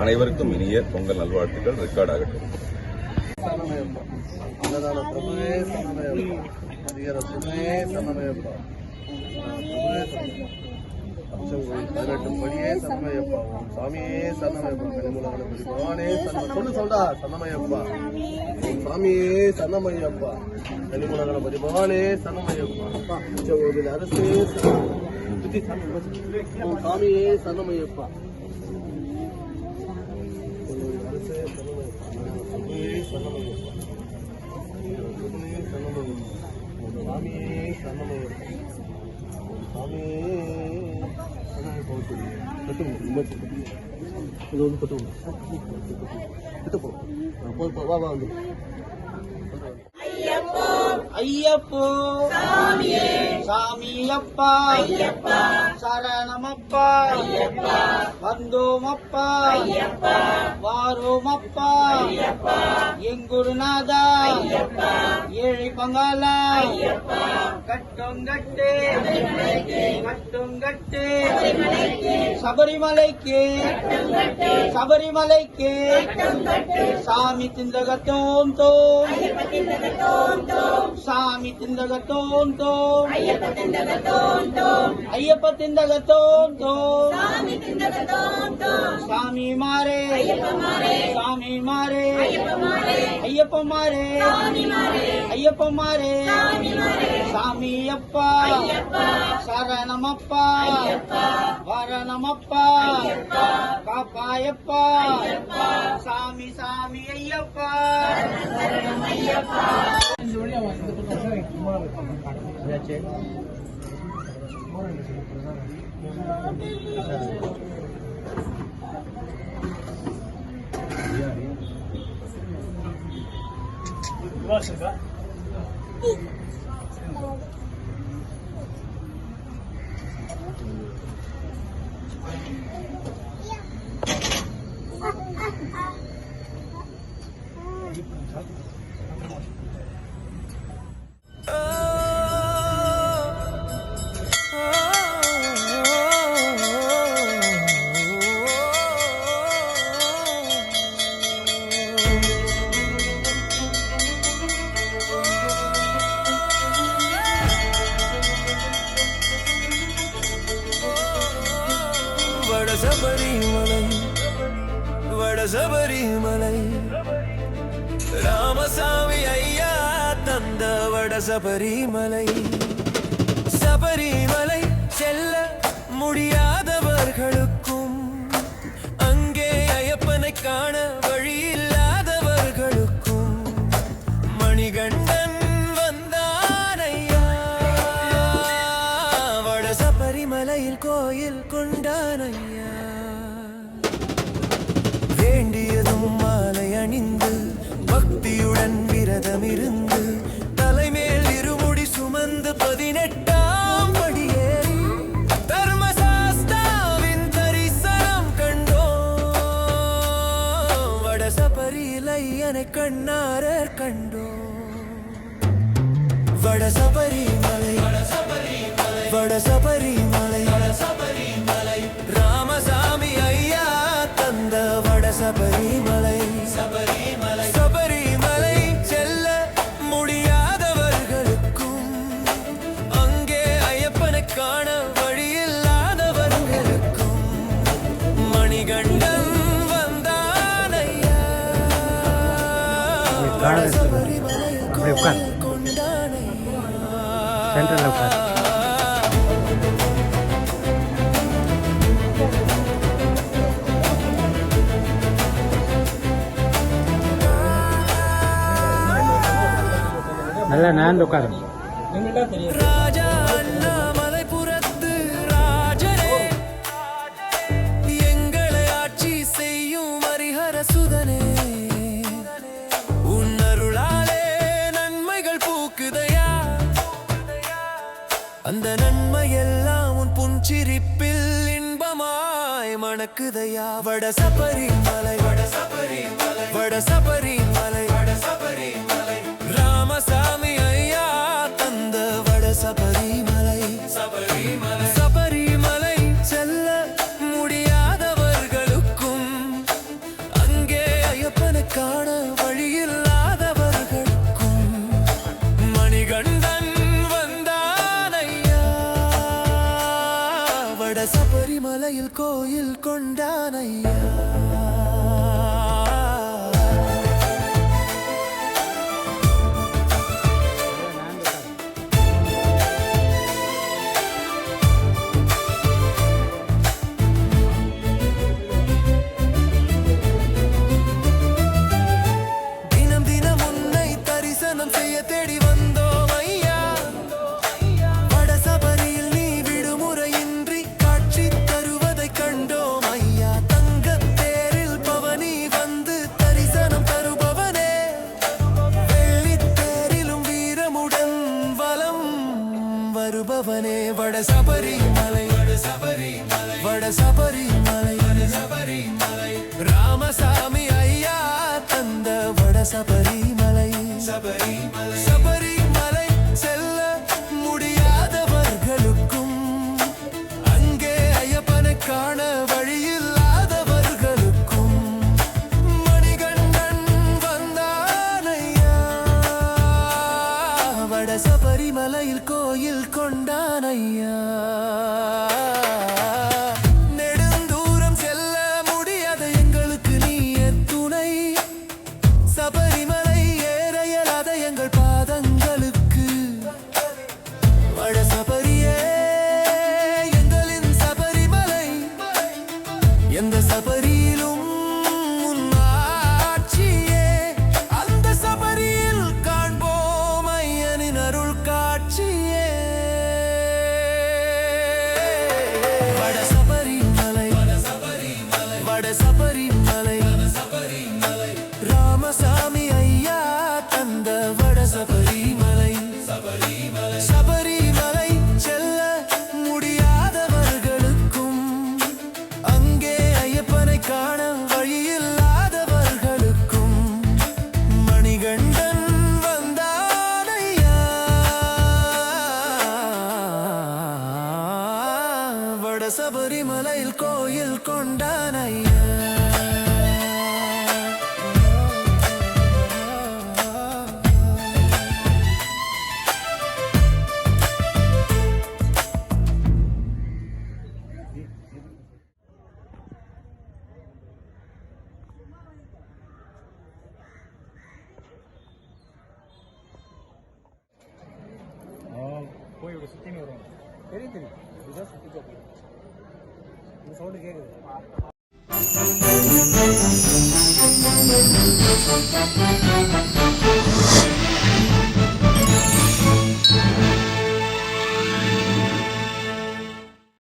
அனைவருக்கும் இனிய பொங்கல் நல்வாழ்த்துக்கள். ரெக்கார்ட் ஆகட்டும். படியே சன்னமையப்பா, சாமியே சன்னமையப்பா, கனிமுலகணபதி பகவானே சொல்றா சன்னமையப்பா, சாமியே சன்னமையப்பா, கனிமுலகணபதி பகவானே சன்னமையப்பா, கோவில் அரசே சாமியே சன்னமையப்பா, அரசே சன்னமையப்பா, சாமியே சன்னமையப்பா, சாமியே ஐயப்போ சாமியப்பா சரணமப்பா வந்தோமப்பா வாரோமப்பா எங்குருநாதா ஏழை பங்காளா கட்டுங்கட்டு கட்டுங்கட்டு சபரிமலைக்கு சபரிமலைக்கு சாமி திந்தகத்தோம் தோம் சாமி திந்தகத்தோம் தோம் ஐயப்ப திந்தகத்தோம் தோம் சாமி மாறே சாமி மாறே ஐயப்ப மாறே ஐயப்ப மாறே சாமி அப்பா சரணமப்பா வரணமப்பா காப்பாயப்பா சாமி சாமி ஐயப்பா சபரிமலை வடசபரிமலை ராமசாமி ஐயா தந்த வடசபரிமலை சபரிமலை செல்ல முடியாதவர்களுக்கும் அங்கே ஐயப்பனை காண வழி இல்லாதவர்களுக்கும் மணிகண்டன் வந்தானையா வடசபரிமலையில் கோயில் கொண்டானையா வேண்டியதும் மாலை அணிந்து பக்தியுடன் விரதமிருந்து தலைமேல் இருமுடி சுமந்து 18ஆம் படியேறி தர்மசாஸ்தாவின் தரிசனம் கண்டோம் வடசபரியிலை என கண்ணார கண்டோம் வடசபரிமலை வடசபரிமலை ராமசாமி ஐயா தந்த வடசபரிமலை சபரிமலை செல்ல முடியாதவர்களுக்கும் அங்கே ஐயப்பனை காண வழியில்லாதவர்களுக்கும் மணிகண்டன் வந்தானையா வடசபரிமலையில் கோயில் கொண்டானையா நல்லா நான் உட்காரு ராஜா அண்ணாமலைபுரத்து ராஜனே எங்களை ஆட்சி செய்யும் ஹரிஹர சுதனே உன் அருளாலே நன்மைகள் பூக்குதையா அந்த நன்மையெல்லாம் உன் புன்சிரிப்பில் இன்பமாய் மணக்குதையா வடசபரிமலை வடசபரிமலை ராமசாமி ஐயா தந்த வடசபரிமலை சபரிமலை செல்ல முடியாதவர்களுக்கும் மலையில் கோயில் கொண்டானையா தினம் தினம் உன்னை தரிசனம் செய்ய தேடி வந்தோம் ஐயா வடசபரியில் நீ விடுமுறையின்றி காட்சி தருவதை கண்டோம் ஐயா தங்கத் தேரில் பவனி வந்து தரிசனம் தருபவனே வெள்ளித் தேரிலும் வீரமுடன் வலம் வருபவனே வடசபரிமலை ராமசாமி ஐயா தந்த வடசபரிமலை சபரிமலை செல்ல முடியாதவர்களுக்கும் அங்கே ஐயப்பனை காண வழியில்லாதவர்களுக்கும் மணிகண்டன் வந்தானையா வடசபரிமலையில் கோயில் கொண்டானையா நெடுந்தூரம் செல்ல முடியாத எங்களுக்கு நீயே துணை சபரிமலை ஏற இயலாத எங்கள் பாதங்களுக்கு வடசபரியே எங்களின் சபரிமலை எந்த சபரியிலும் உன் ஆட்சியே அந்த சபரியில் காண்போம் ஐயனின் அருள் காட்சியே வடசபரிமலை ராமசாமி ஐயா தந்த வடசபரிமலை சபரிமலை செல்ல முடியாதவர்களுக்கும் அங்கே ஐயப்பனை காண வழியில்லாதவர்களுக்கும் மணிகண்டன் வந்தானையா வடசபரிமலையில் கோயில் கொண்டானையா போய் இப்படி சுத்தின்னு வரும் தெரியும் இதுதான் சுத்திட்டு போகும் இந்த சவுண்டு கேட்குது